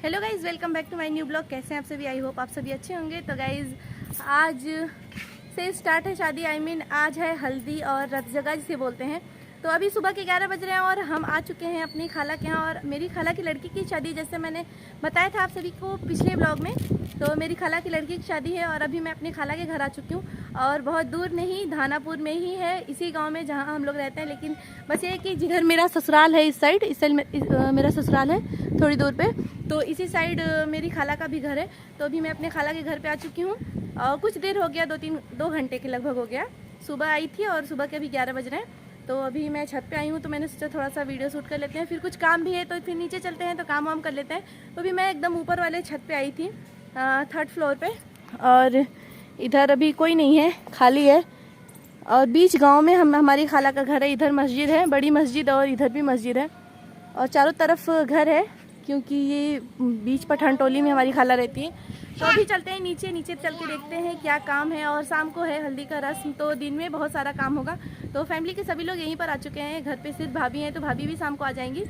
Hello guys, welcome back to my new blog. कैसे हैं आप सभी? आई होप आप सभी अच्छे होंगे। तो गाइज़ आज से स्टार्ट है शादी। आज है हल्दी और रत जगह जिसे बोलते हैं। तो अभी सुबह के 11 बज रहे हैं और हम आ चुके हैं अपनी खाला के यहाँ। और मेरी खाला की लड़की की शादी, जैसे मैंने बताया था आप सभी को पिछले ब्लॉग में, तो मेरी खाला की लड़की की शादी है। और अभी मैं अपनी खाला के घर आ चुकी हूँ और बहुत दूर नहीं, धानापुर में ही है, इसी गांव में जहां हम लोग रहते हैं। लेकिन बस ये है कि जिधर मेरा ससुराल है, इस साइड मेरा ससुराल है थोड़ी दूर पे, तो इसी साइड मेरी खाला का भी घर है। तो अभी मैं अपने खाला के घर पे आ चुकी हूँ और कुछ देर हो गया, 2 घंटे के लगभग हो गया। सुबह आई थी और सुबह के अभी 11 बज रहे हैं। तो अभी मैं छत पे आई हूँ, तो मैंने सोचा थोड़ा सा वीडियो शूट कर लेते हैं, फिर कुछ काम भी है तो फिर नीचे चलते हैं तो काम वाम कर लेते हैं। तो अभी मैं एकदम ऊपर वाले छत पे आई थी, 3rd फ्लोर पे। और इधर अभी कोई नहीं है, खाली है। और बीच गांव में हमारी खाला का घर है। इधर मस्जिद है, बड़ी मस्जिद, और इधर भी मस्जिद है और चारों तरफ घर है, क्योंकि ये बीच पठान टोली में हमारी खाला रहती है। तो अभी चलते हैं नीचे चल के देखते हैं क्या काम है। और शाम को है हल्दी का रस्म, तो दिन में बहुत सारा काम होगा। तो फैमिली के सभी लोग यहीं पर आ चुके हैं, घर पे सिर्फ भाभी हैं, तो भाभी भी शाम को आ जाएंगी।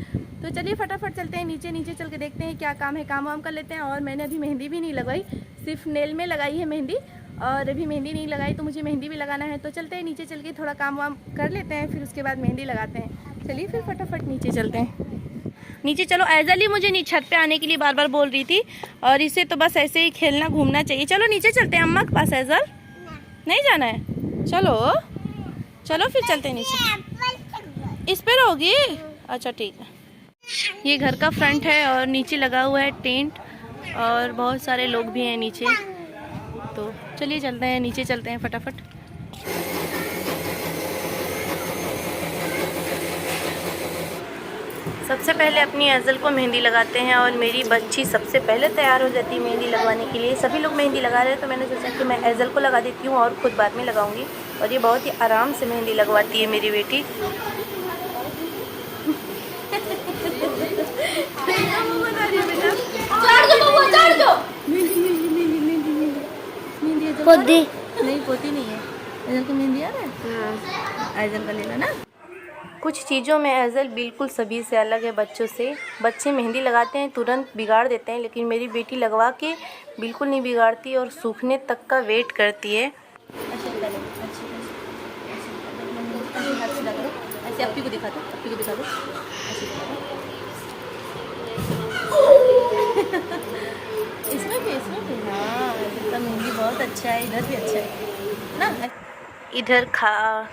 तो चलिए फटाफट चलते हैं नीचे चल के देखते हैं क्या काम है, काम वाम कर लेते हैं। और मैंने अभी मेहंदी भी नहीं लगाई, सिर्फ नेल में लगाई है मेहंदी, और अभी मेहंदी नहीं लगाई, तो मुझे मेहंदी भी लगाना है। तो चलते हैं नीचे चल के थोड़ा काम वाम कर लेते हैं, फिर उसके बाद मेहंदी लगाते हैं। चलिए फिर फटाफट नीचे चलते हैं। नीचे चलो। ऐजल ही मुझे छत पे आने के लिए बार बार बोल रही थी, और इसे तो बस ऐसे ही खेलना घूमना चाहिए। चलो नीचे चलते हैं अम्मा के पास। ऐजल नहीं जाना है? चलो चलो फिर चलते हैं नीचे। इस पे रहोगी? अच्छा ठीक है। ये घर का फ्रंट है और नीचे लगा हुआ है टेंट, और बहुत सारे लोग भी हैं नीचे। तो चलिए चलते हैं, नीचे चलते हैं फटाफट। सबसे पहले अपनी ऐजल को मेहंदी लगाते हैं, और मेरी बच्ची सबसे पहले तैयार हो जाती है मेहंदी लगवाने के लिए। सभी लोग मेहंदी लगा रहे हैं, तो मैंने सोचा कि मैं ऐजल को लगा देती हूँ और खुद बाद में लगाऊंगी। और ये बहुत ही आराम से मेहंदी लगवाती है मेरी बेटी। नहीं, पोती नहीं है। ऐजल को मेहंदी आ रहा है? ऐजल का ले लो ना। कुछ चीज़ों में ऐजल बिल्कुल सभी से अलग है बच्चों से। बच्चे मेहंदी लगाते हैं तुरंत बिगाड़ देते हैं, लेकिन मेरी बेटी लगवा के बिल्कुल नहीं बिगाड़ती और सूखने तक का वेट करती है। ऐसे अपनी को दिखा दो, अपनी को दिखा दो। इसमें भी हाँ, इसका मेहंदी बहुत अच्छा है। इधर भी अच्छा है ना। इधर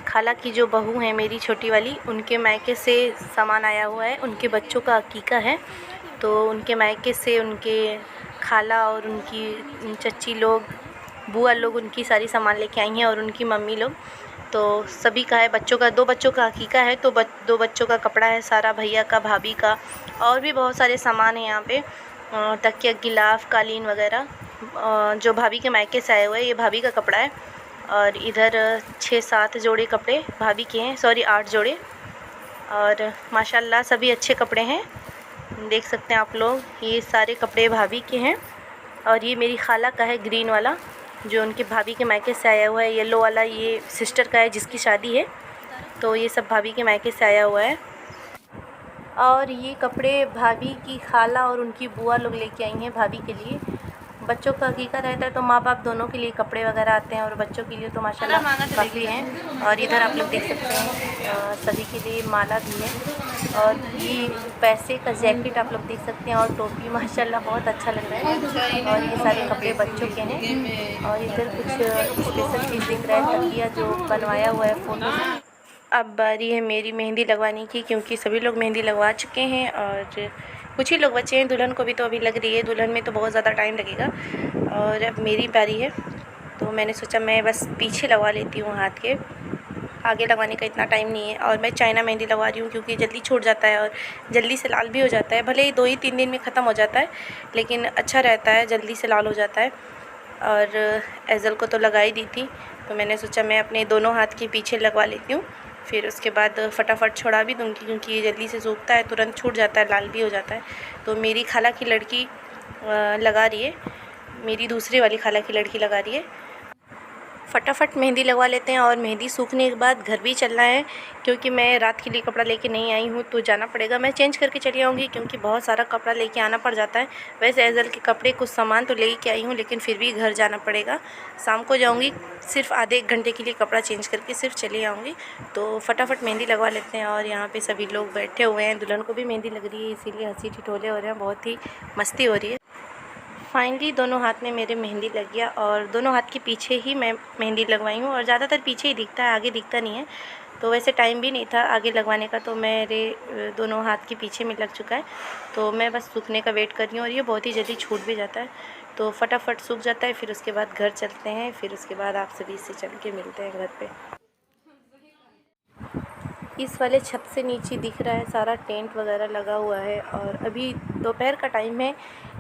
खाला की जो बहू है मेरी छोटी वाली, उनके मायके से सामान आया हुआ है। उनके बच्चों का अकीका है, तो उनके मायके से उनके खाला और उनकी चच्ची लोग, बुआ लोग, उनकी सारी सामान लेके आई हैं, और उनकी मम्मी लोग। तो सभी का है बच्चों का, 2 बच्चों का अकीका है, तो 2 बच्चों का कपड़ा है सारा, भैया का, भाभी का, और भी बहुत सारे सामान है यहाँ पे, तकिया, गिलाफ, कालीन वगैरह, जो भाभी के मायके से आए हुए हैं। ये भाभी का कपड़ा है। और इधर 6-7 जोड़े कपड़े भाभी के हैं, सॉरी 8 जोड़े। और माशाल्लाह सभी अच्छे कपड़े हैं, देख सकते हैं आप लोग। ये सारे कपड़े भाभी के हैं। और ये मेरी खाला का है ग्रीन वाला, जो उनके भाभी के मायके से आया हुआ है। येलो वाला ये सिस्टर का है जिसकी शादी है, तो ये सब भाभी के मायके से आया हुआ है। और ये कपड़े भाभी की खाला और उनकी बुआ लोग लेके आई हैं भाभी के लिए। बच्चों का हकीका रहता है तो माँ बाप दोनों के लिए कपड़े वगैरह आते हैं, और बच्चों के लिए तो माशाल्लाह काफ़ी हैं। और इधर आप लोग देख सकते हैं सभी के लिए माला भी है। और ये पैसे का जैकेट आप लोग देख सकते हैं, और टोपी माशाल्लाह बहुत अच्छा लग रहा है। और ये सारे कपड़े बच्चों के हैं। और इधर कुछ स्पेशल चीज़ दिख रहा है, तकिया जो बनवाया हुआ है फ़ोटो। अब बारी है मेरी मेहंदी लगवाने की, क्योंकि सभी लोग मेहंदी लगवा चुके हैं और कुछ ही लोग बचे हैं। दुल्हन को भी तो अभी लग रही है, दुल्हन में तो बहुत ज़्यादा टाइम लगेगा। और अब मेरी बारी है, तो मैंने सोचा मैं बस पीछे लगवा लेती हूँ, हाथ के आगे लगवाने का इतना टाइम नहीं है। और मैं चाइना मेहंदी लगवा रही हूँ, क्योंकि जल्दी छूट जाता है और जल्दी से लाल भी हो जाता है। भले ही 2 ही 3 दिन में ख़त्म हो जाता है, लेकिन अच्छा रहता है, जल्दी से लाल हो जाता है। और ऐजल को तो लगा ही दी थी, तो मैंने सोचा मैं अपने दोनों हाथ के पीछे लगवा लेती हूँ, फिर उसके बाद फटाफट छोड़ा भी दूँगी, क्योंकि ये जल्दी से सूखता है, तुरंत छूट जाता है, लाल भी हो जाता है। तो मेरी खाला की लड़की लगा रही है, मेरी दूसरी वाली खाला की लड़की लगा रही है। फटाफट मेहंदी लगवा लेते हैं और मेहंदी सूखने के बाद घर भी चलना है, क्योंकि मैं रात के लिए कपड़ा लेके नहीं आई हूँ तो जाना पड़ेगा। मैं चेंज करके चली आऊँगी क्योंकि बहुत सारा कपड़ा लेके आना पड़ जाता है। वैसे एज़ल के कपड़े कुछ सामान तो लेके आई हूँ, लेकिन फिर भी घर जाना पड़ेगा। शाम को जाऊँगी, सिर्फ आधे एक घंटे के लिए कपड़ा चेंज करके सिर्फ चली आऊँगी। तो फटाफट मेहंदी लगवा लेते हैं। और यहाँ पर सभी लोग बैठे हुए हैं, दुल्हन को भी मेहंदी लग रही है, इसीलिए हंसी ठिठोले हो रहे हैं, बहुत ही मस्ती हो रही है। फाइनली दोनों हाथ में मेरे मेहंदी लग गया और दोनों हाथ के पीछे ही मैं मेहंदी लगवाई हूँ, और ज़्यादातर पीछे ही दिखता है, आगे दिखता नहीं है। तो वैसे टाइम भी नहीं था आगे लगवाने का, तो मेरे दोनों हाथ के पीछे में लग चुका है। तो मैं बस सूखने का वेट कर रही हूँ, और ये बहुत ही जल्दी छूट भी जाता है। तो फटाफट सूख जाता है, फिर उसके बाद घर चलते हैं। फिर उसके बाद आप सभी से चल के मिलते हैं घर पे। इस वाले छत से नीचे दिख रहा है सारा टेंट वगैरह लगा हुआ है, और अभी दोपहर का टाइम है,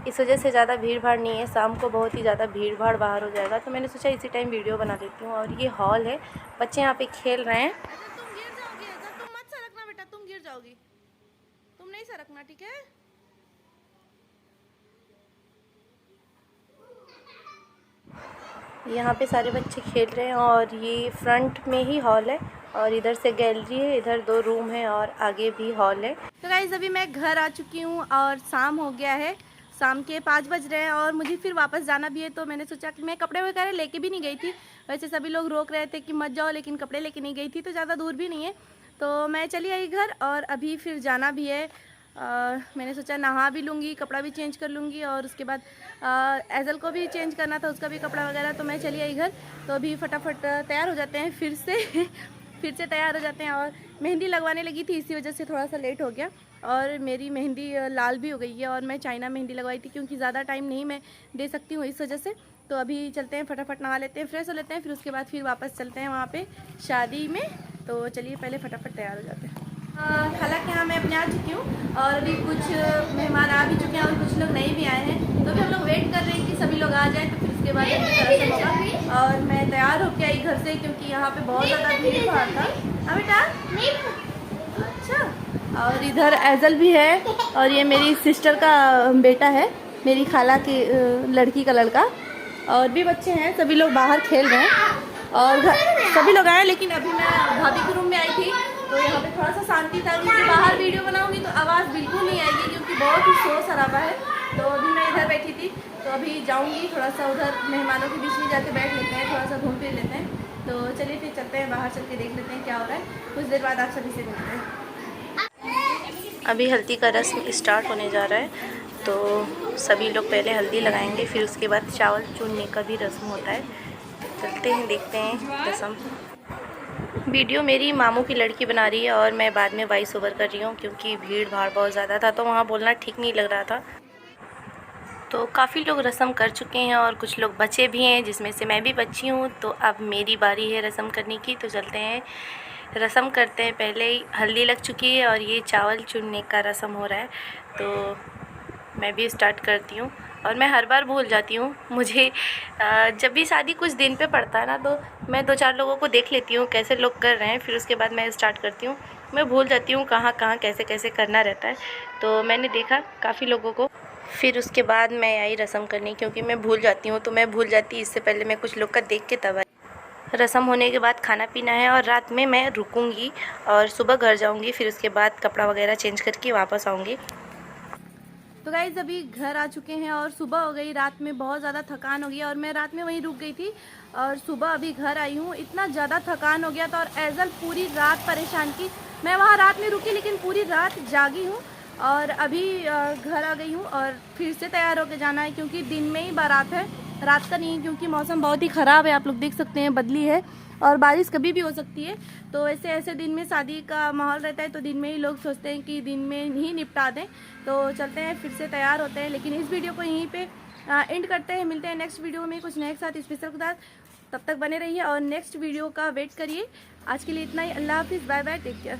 इस वजह से ज़्यादा भीड़ भाड़ नहीं है। शाम को बहुत ही ज़्यादा भीड़ भाड़ बाहर हो जाएगा, तो मैंने सोचा इसी टाइम वीडियो बना लेती हूँ। और ये हॉल है, बच्चे यहाँ पे खेल रहे हैं। तुम गिर जाओगी, तुम मत सरकना बेटा, तुम गिर जाओगी, तुम नहीं सरकना, ठीक है। यहाँ पे सारे बच्चे खेल रहे हैं, और ये फ्रंट में ही हॉल है, और इधर से गैलरी है, इधर 2 रूम है, और आगे भी हॉल है। तो गाइस अभी मैं घर आ चुकी हूँ और शाम हो गया है, शाम के 5 बज रहे हैं, और मुझे फिर वापस जाना भी है। तो मैंने सोचा कि मैं कपड़े वगैरह लेके भी नहीं गई थी। वैसे सभी लोग रोक रहे थे कि मत जाओ, लेकिन कपड़े लेके नहीं गई थी, तो ज़्यादा दूर भी नहीं है। तो मैं चली आई घर, और अभी फिर जाना भी है। मैंने सोचा नहा भी लूँगी, कपड़ा भी चेंज कर लूँगी, और उसके बाद एज़ल को भी चेंज करना था, उसका भी कपड़ा वगैरह। तो मैं चली आई घर, तो अभी फटाफट तैयार हो जाते हैं फिर से फिर से तैयार हो जाते हैं। और मेहंदी लगवाने लगी थी, इसी वजह से थोड़ा सा लेट हो गया, और मेरी मेहंदी लाल भी हो गई है। और मैं चाइना मेहंदी लगवाई थी, क्योंकि ज़्यादा टाइम नहीं मैं दे सकती हूँ, इस वजह से। तो अभी चलते हैं, फटाफट नहा लेते हैं, फ्रेश हो लेते हैं, फिर उसके बाद फिर वापस चलते हैं वहाँ पे शादी में। तो चलिए पहले फटाफट तैयार हो जाते हैं। हालांकि यहाँ मैं अपने आ चुकी हूँ, और अभी कुछ मेहमान आ भी चुके हैं, और कुछ लोग नहीं भी आए हैं। तो अभी हम लोग वेट कर रहे हैं कि सभी लोग आ जाएँ, तो फिर उसके बाद रस्म होगा। और मैं तैयार होकर आई घर से, क्योंकि यहाँ पे बहुत ज़्यादा भीड़ भाड़ था। हाँ बेटा, अच्छा। और इधर एज़ल भी है, और ये मेरी सिस्टर का बेटा है, मेरी खाला की लड़की का लड़का। और भी बच्चे हैं, सभी लोग बाहर खेल रहे हैं, और सभी लोग आए। लेकिन अभी मैं भाभी के रूम में आई थी, तो यहाँ पे थोड़ा सा शांति था, क्योंकि बाहर वीडियो बनाऊंगी तो आवाज़ बिल्कुल नहीं आएगी, क्योंकि बहुत ही शोर शराबा है। तो अभी मैं इधर बैठी थी, तो अभी जाऊंगी थोड़ा सा उधर मेहमानों के बीच में जाके बैठ लेते हैं, थोड़ा सा घूम फिर लेते हैं। तो चलिए फिर चलते हैं बाहर, चल के देख लेते हैं क्या हो रहा है। कुछ देर बाद आप सभी से मिलते हैं। अभी हल्दी का रस्म स्टार्ट होने जा रहा है, तो सभी लोग पहले हल्दी लगाएंगे, फिर उसके बाद चावल चुनने का भी रस्म होता है। चलते हैं, देखते हैं रस्म। वीडियो मेरी मामू की लड़की बना रही है, और मैं बाद में वॉइस ओवर कर रही हूँ, क्योंकि भीड़ भाड़ बहुत ज़्यादा था, तो वहाँ बोलना ठीक नहीं लग रहा था। तो काफ़ी लोग रस्म कर चुके हैं, और कुछ लोग बचे भी हैं, जिसमें से मैं भी बची हूँ। तो अब मेरी बारी है रस्म करने की, तो चलते हैं रस्म करते हैं। पहले ही हल्दी लग चुकी है, और ये चावल चुनने का रस्म हो रहा है, तो मैं भी स्टार्ट करती हूँ। और मैं हर बार भूल जाती हूँ, मुझे जब भी शादी कुछ दिन पे पड़ता है ना, तो मैं 2-4 लोगों को देख लेती हूँ कैसे लोग कर रहे हैं, फिर उसके बाद मैं स्टार्ट करती हूँ। मैं भूल जाती हूँ कहाँ कैसे कैसे करना रहता है। तो मैंने देखा काफ़ी लोगों को, फिर उसके बाद मैं आई रस्म करने, क्योंकि मैं भूल जाती हूँ। तो मैं भूल जाती, इससे पहले मैं कुछ लोग का देख के तब आई। रस्म होने के बाद खाना पीना है, और रात में मैं रुकूँगी, और सुबह घर जाऊँगी, फिर उसके बाद कपड़ा वगैरह चेंज करके वापस आऊँगी। तो गाइज़ अभी घर आ चुके हैं, और सुबह हो गई, रात में बहुत ज़्यादा थकान हो गई, और मैं रात में वहीं रुक गई थी, और सुबह अभी घर आई हूँ। इतना ज़्यादा थकान हो गया था, और एज़ल पूरी रात परेशान की। मैं वहाँ रात में रुकी, लेकिन पूरी रात जागी हूँ, और अभी घर आ गई हूँ, और फिर से तैयार होकर जाना है, क्योंकि दिन में ही बारात है, रात का नहीं, क्योंकि मौसम बहुत ही ख़राब है, आप लोग देख सकते हैं, बदली है, और बारिश कभी भी हो सकती है। तो ऐसे दिन में शादी का माहौल रहता है, तो दिन में ही लोग सोचते हैं कि दिन में ही निपटा दें। तो चलते हैं, फिर से तैयार होते हैं। लेकिन इस वीडियो को यहीं पे एंड करते हैं, मिलते हैं नेक्स्ट वीडियो में कुछ नए के साथ, स्पेशल के साथ। तब तक बने रहिए और नेक्स्ट वीडियो का वेट करिए। आज के लिए इतना ही, अल्लाह हाफिज़, बाय बाय, टेक केयर।